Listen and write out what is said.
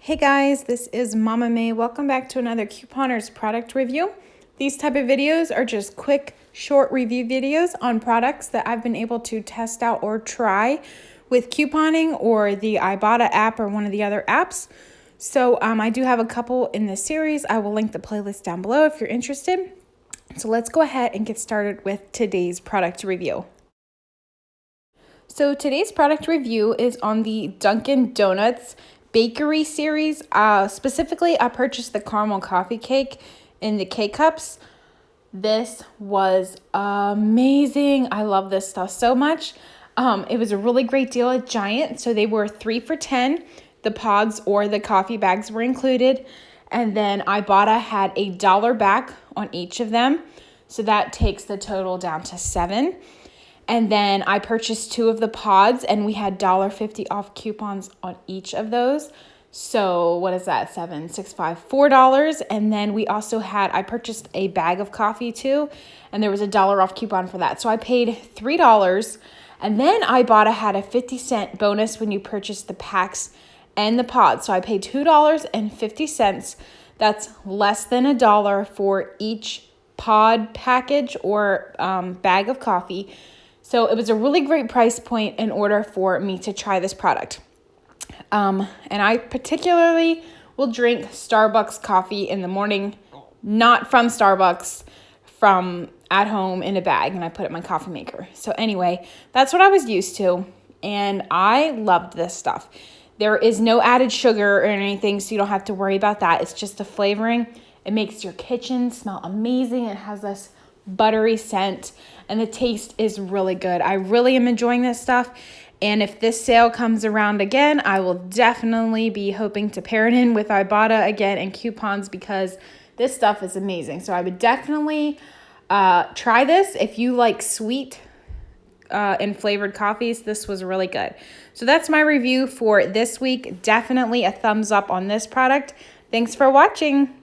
Hey guys, this is Mama May. Welcome back to another Couponers product review. These type of videos are just quick, short review videos on products that I've been able to test out or try with couponing or the Ibotta app or one of the other apps. So I do have a couple in this series. I will link the playlist down below if you're interested. So let's go ahead and get started with today's product review. So today's product review is on the Dunkin' Donuts bakery series. Specifically, I purchased the caramel coffee cake in the K-Cups. This was amazing. I love this stuff so much. It was a really great deal at Giant. So they were 3 for $10. The pods or the coffee bags were included. And then Ibotta had $1 back on each of them. So that takes the total down to $7. And then I purchased 2 of the pods and we had $1.50 off coupons on each of those. So what is that? $7, $6, $5, $4. And then we also I purchased a bag of coffee too. And there was $1 off coupon for that. So I paid $3. And then Ibotta had a 50-cent bonus when you purchased the packs and the pods. So I paid $2.50. That's less than $1 for each pod package or bag of coffee. So it was a really great price point in order for me to try this product. And I particularly will drink Starbucks coffee in the morning, not from Starbucks, from at home in a bag, and I put it in my coffee maker. So anyway, that's what I was used to, and I loved this stuff. There is no added sugar or anything, so you don't have to worry about that. It's just the flavoring. It makes your kitchen smell amazing. It has this buttery scent, and the taste is really good. I really am enjoying this stuff, and if this sale comes around again, I will definitely be hoping to pair it in with Ibotta again and coupons because this stuff is amazing. So I would definitely try this if you like sweet and flavored coffees. This was really good. So that's my review for this week. Definitely a thumbs up on this product. Thanks for watching.